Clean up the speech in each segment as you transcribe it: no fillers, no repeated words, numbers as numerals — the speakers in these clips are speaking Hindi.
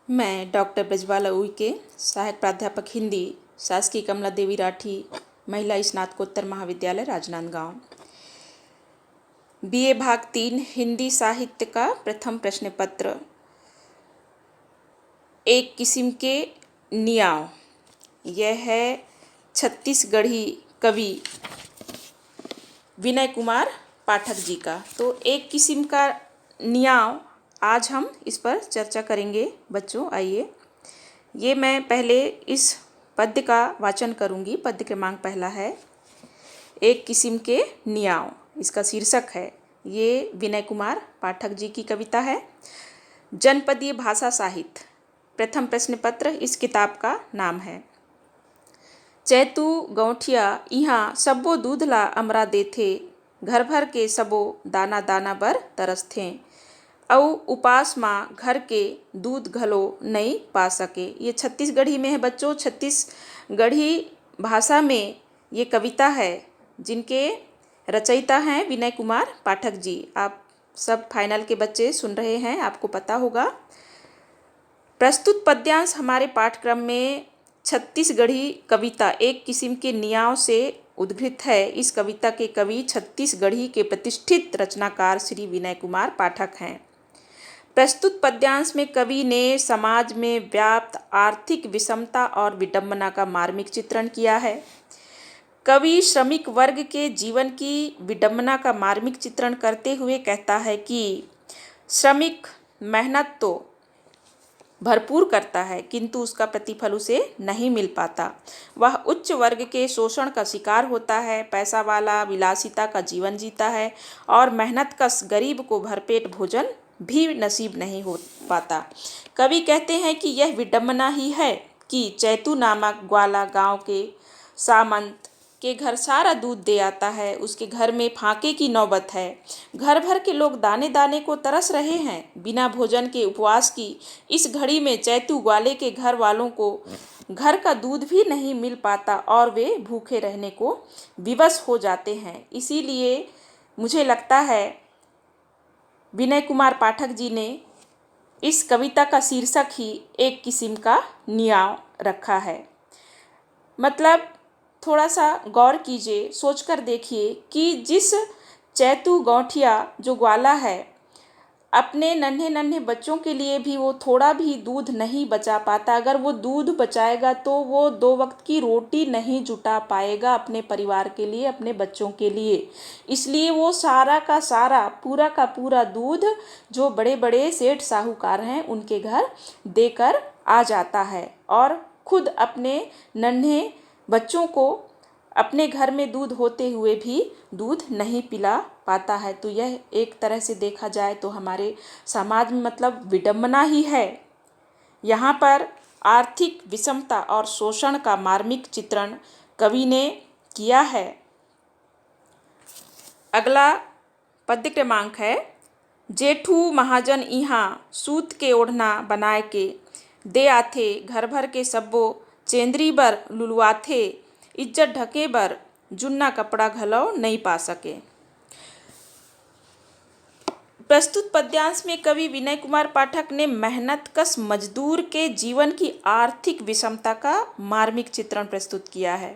मैं डॉक्टर ब्रजबाला उइके, सहायक प्राध्यापक हिंदी, शासकीय कमला देवी राठी महिला स्नातकोत्तर महाविद्यालय राजनांदगांव। बीए भाग 3 हिंदी साहित्य का प्रथम प्रश्न पत्र। एक किस्म के नियाव। यह है छत्तीसगढ़ी कवि विनय कुमार पाठक जी का। तो एक किस्म का नियाव, आज हम इस पर चर्चा करेंगे बच्चों। आइए, ये मैं पहले इस पद्य का वाचन करूंगी। पद्य क्रमांक पहला है एक किस्म के नियाव, इसका शीर्षक है। ये विनय कुमार पाठक जी की कविता है। जनपदीय भाषा साहित्य प्रथम प्रश्न पत्र इस किताब का नाम है। चैतू गौठिया इहाँ सबो दूधला अमरा देथे, घर भर के सबो दाना दाना बर तरसथे, औ उपास माँ घर के दूध घलो नहीं पा सके। ये छत्तीसगढ़ी में है बच्चों। छत्तीसगढ़ी भाषा में ये कविता है, जिनके रचयिता हैं विनय कुमार पाठक जी। आप सब फाइनल के बच्चे सुन रहे हैं, आपको पता होगा। प्रस्तुत पद्यांश हमारे पाठ्यक्रम में छत्तीसगढ़ी कविता एक किस्म के नियाव से उद्घृत है। इस कविता के कवि छत्तीसगढ़ी के प्रतिष्ठित रचनाकार श्री विनय कुमार पाठक हैं। प्रस्तुत पद्यांश में कवि ने समाज में व्याप्त आर्थिक विषमता और विडंबना का मार्मिक चित्रण किया है। कवि श्रमिक वर्ग के जीवन की विडंबना का मार्मिक चित्रण करते हुए कहता है कि श्रमिक मेहनत तो भरपूर करता है, किंतु उसका प्रतिफल उसे नहीं मिल पाता। वह उच्च वर्ग के शोषण का शिकार होता है, पैसा वाला विलासिता का जीवन जीता है और मेहनतकश गरीब को भरपेट भोजन भी नसीब नहीं हो पाता। कवि कहते हैं कि यह विडंबना ही है कि चैतू नामक ग्वाला गांव के सामंत के घर सारा दूध दे आता है। उसके घर में फाके की नौबत है। घर भर के लोग दाने दाने को तरस रहे हैं। बिना भोजन के उपवास की इस घड़ी में चैतू ग्वाले के घर वालों को घर का दूध भी नहीं मिल पाता और वे भूखे रहने को विवश हो जाते हैं। इसीलिए मुझे लगता है विनय कुमार पाठक जी ने इस कविता का शीर्षक ही एक किस्म का नियाव रखा है। मतलब थोड़ा सा गौर कीजिए, सोचकर देखिए कि जिस चैतू गौठिया जो ग्वाला है, अपने नन्हे नन्हे बच्चों के लिए भी वो थोड़ा भी दूध नहीं बचा पाता। अगर वो दूध बचाएगा तो वो 2 वक्त की रोटी नहीं जुटा पाएगा अपने परिवार के लिए, अपने बच्चों के लिए। इसलिए वो सारा का सारा, पूरा का पूरा दूध जो बड़े बड़े सेठ साहूकार हैं उनके घर देकर आ जाता है और खुद अपने नन्हे बच्चों को अपने घर में दूध होते हुए भी दूध नहीं पिला पाता है। तो यह एक तरह से देखा जाए तो हमारे समाज में मतलब विडंबना ही है। यहाँ पर आर्थिक विषमता और शोषण का मार्मिक चित्रण कवि ने किया है। अगला पद्य क्रमांक है जेठू महाजन इहाँ सूत के ओढ़ना बनाए के दे आथे, घर भर के सब्बो चेंदरी बर लुलवाथे, इज्जत ढके बर जुन्ना कपड़ा घलो नहीं पा सके। प्रस्तुत पद्यांश में कवि विनय कुमार पाठक ने मेहनतकश मजदूर के जीवन की आर्थिक विषमता का मार्मिक चित्रण प्रस्तुत किया है।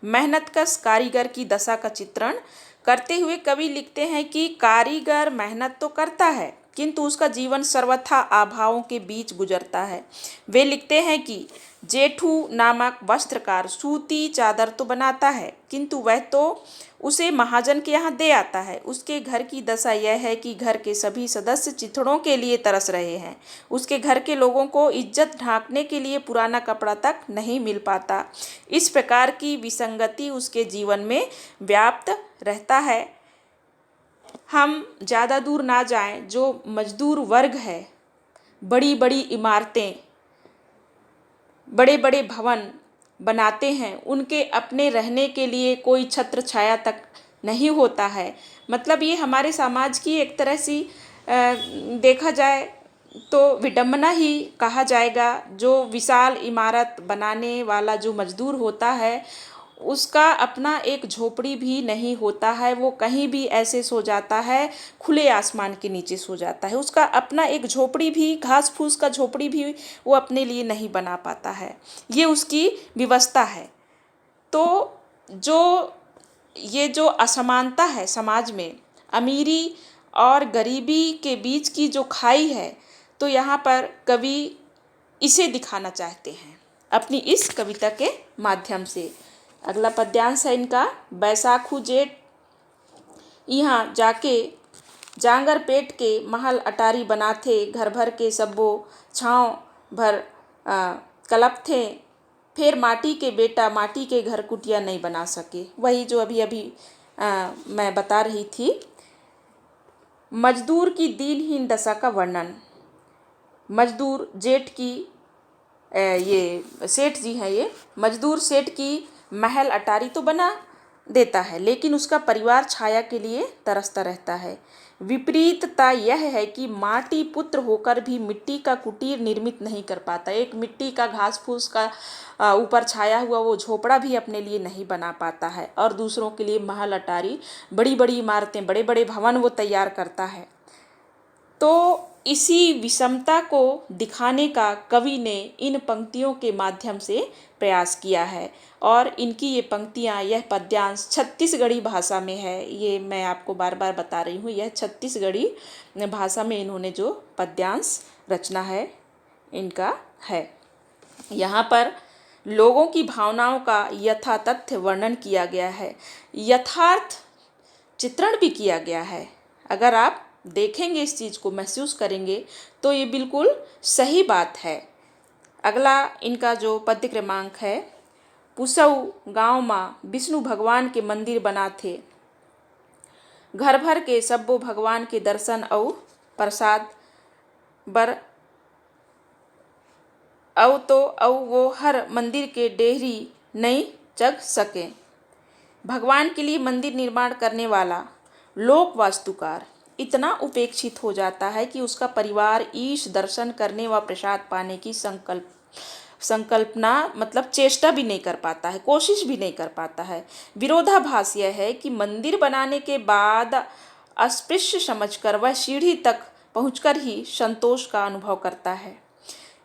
मेहनतकश कारीगर की दशा का चित्रण करते हुए कवि लिखते हैं कि कारीगर मेहनत तो करता है, किंतु उसका जीवन सर्वथा अभावों के बीच गुजरता है। वे लिखते हैं कि जेठू नामक वस्त्रकार सूती चादर तो बनाता है, किंतु वह तो उसे महाजन के यहाँ दे आता है। उसके घर की दशा यह है कि घर के सभी सदस्य चिथड़ों के लिए तरस रहे हैं। उसके घर के लोगों को इज्जत ढांकने के लिए पुराना कपड़ा तक नहीं मिल पाता। इस प्रकार की विसंगति उसके जीवन में व्याप्त रहता है। हम ज़्यादा दूर ना जाएं, जो मजदूर वर्ग है, बड़ी बड़ी इमारतें, बड़े बड़े भवन बनाते हैं, उनके अपने रहने के लिए कोई छत्र छाया तक नहीं होता है। मतलब ये हमारे समाज की एक तरह से देखा जाए तो विडंबना ही कहा जाएगा। जो विशाल इमारत बनाने वाला जो मजदूर होता है, उसका अपना एक झोपड़ी भी नहीं होता है, वो कहीं भी ऐसे सो जाता है, खुले आसमान के नीचे सो जाता है। उसका अपना एक झोपड़ी भी, घास फूस का झोपड़ी भी वो अपने लिए नहीं बना पाता है। ये उसकी व्यवस्था है। तो जो ये जो असमानता है समाज में, अमीरी और गरीबी के बीच की जो खाई है, तो यहाँ पर कवि इसे दिखाना चाहते हैं अपनी इस कविता के माध्यम से। अगला पद्यांश है इनका, बैसाखू जेठ यहाँ जाके जांगर पेट के महल अटारी बनाथे, घर भर के सब्बो छाँव भर कलप थे, फिर माटी के बेटा माटी के घर कुटिया नहीं बना सके। वही जो अभी अभी मैं बता रही थी। मजदूर की दीनहीन दशा का वर्णन। मजदूर जेठ की ये सेठ जी हैं, ये मजदूर सेठ की महल अटारी तो बना देता है, लेकिन उसका परिवार छाया के लिए तरसता रहता है। विपरीतता यह है कि माटी पुत्र होकर भी मिट्टी का कुटीर निर्मित नहीं कर पाता। एक मिट्टी का घास फूस का ऊपर छाया हुआ वो झोपड़ा भी अपने लिए नहीं बना पाता है, और दूसरों के लिए महल अटारी, बड़ी बड़ी इमारतें, बड़े बड़े भवन वो तैयार करता है। तो इसी विषमता को दिखाने का कवि ने इन पंक्तियों के माध्यम से प्रयास किया है, और इनकी ये पंक्तियाँ, यह पद्यांश छत्तीसगढ़ी भाषा में है। ये मैं आपको बार बार बता रही हूँ, यह छत्तीसगढ़ी भाषा में इन्होंने जो पद्यांश रचना है इनका है। यहाँ पर लोगों की भावनाओं का यथातथ्य वर्णन किया गया है, यथार्थ चित्रण भी किया गया है। अगर आप देखेंगे, इस चीज़ को महसूस करेंगे, तो ये बिल्कुल सही बात है। अगला इनका जो पद्य क्रमांक है, पुसऊ गाँव माँ विष्णु भगवान के मंदिर बना थे, घर भर के सब्बो भगवान के दर्शन और प्रसाद बर औ तो औ वो हर मंदिर के डेहरी नहीं जग सके। भगवान के लिए मंदिर निर्माण करने वाला लोक वास्तुकार इतना उपेक्षित हो जाता है कि उसका परिवार ईश दर्शन करने व प्रसाद पाने की संकल्पना मतलब चेष्टा भी नहीं कर पाता है, कोशिश भी नहीं कर पाता है। विरोधाभास यह है कि मंदिर बनाने के बाद अस्पृश्य समझकर वह सीढ़ी तक पहुंचकर ही संतोष का अनुभव करता है।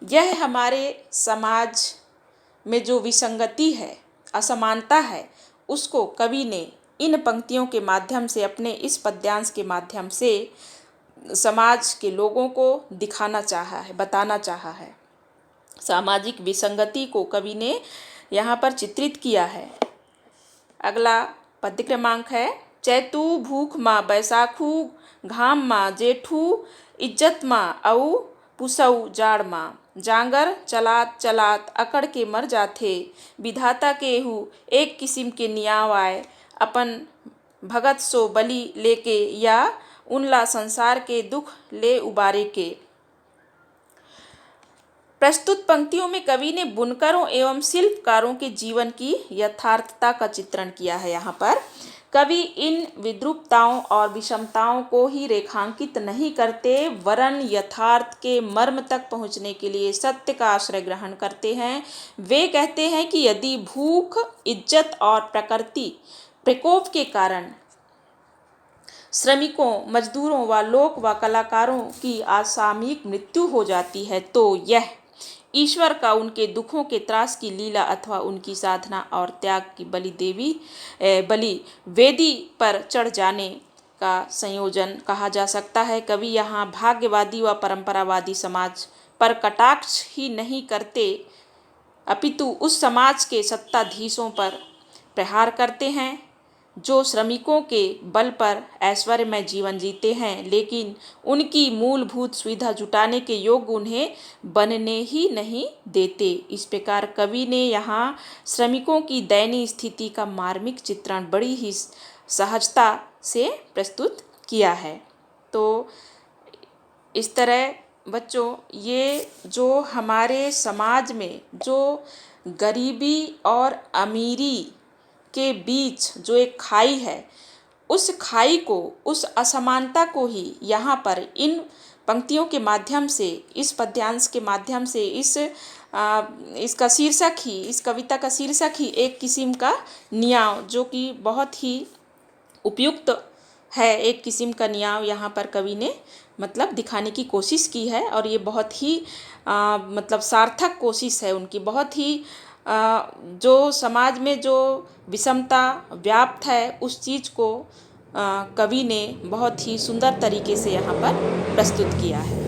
यह हमारे समाज में जो विसंगति है, असमानता है, उसको कवि ने इन पंक्तियों के माध्यम से, अपने इस पद्यांश के माध्यम से समाज के लोगों को दिखाना चाहा है, बताना चाहा है। सामाजिक विसंगति को कवि ने यहाँ पर चित्रित किया है। अगला पद्य क्रमांक है, चैतू भूख माँ बैसाखू घाम माँ जेठू इज्जत माँ औ पुसऊ जाड़ माँ, जांगर चलात चलात अकड़ के मर जाथे, विधाता केहू एक किस्म के नियाव आए, अपन भगत सो बलि लेके या उनला संसार के दुख ले उबारे के। प्रस्तुत पंक्तियों में कवि ने बुनकरों एवं शिल्पकारों के जीवन की यथार्थता का चित्रण किया है। यहाँ पर कवि इन विद्रूपताओं और विषमताओं को ही रेखांकित नहीं करते, वरन यथार्थ के मर्म तक पहुँचने के लिए सत्य का आश्रय ग्रहण करते हैं। वे कहते हैं कि यदि भूख, इज्जत और प्रकृति प्रकोप के कारण श्रमिकों, मजदूरों व लोक व कलाकारों की असामयिक मृत्यु हो जाती है, तो यह ईश्वर का उनके दुखों के त्रास की लीला अथवा उनकी साधना और त्याग की बलि वेदी पर चढ़ जाने का संयोजन कहा जा सकता है। कवि यहाँ भाग्यवादी व परंपरावादी समाज पर कटाक्ष ही नहीं करते, अपितु उस समाज के सत्ताधीशों पर प्रहार करते हैं जो श्रमिकों के बल पर ऐश्वर्यमय जीवन जीते हैं, लेकिन उनकी मूलभूत सुविधा जुटाने के योग्य उन्हें बनने ही नहीं देते। इस प्रकार कवि ने यहाँ श्रमिकों की दयनीय स्थिति का मार्मिक चित्रण बड़ी ही सहजता से प्रस्तुत किया है। तो इस तरह बच्चों, ये जो हमारे समाज में जो गरीबी और अमीरी के बीच जो एक खाई है, उस खाई को, उस असमानता को ही यहाँ पर इन पंक्तियों के माध्यम से, इस पद्यांश के माध्यम से, इसका शीर्षक ही, इस कविता का शीर्षक ही एक किस्म का न्याय, जो कि बहुत ही उपयुक्त है, एक किस्म का न्याय यहाँ पर कवि ने मतलब दिखाने की कोशिश की है। और ये बहुत ही मतलब सार्थक कोशिश है उनकी, बहुत ही जो समाज में जो विषमता व्याप्त है उस चीज़ को कवि ने बहुत ही सुंदर तरीके से यहाँ पर प्रस्तुत किया है।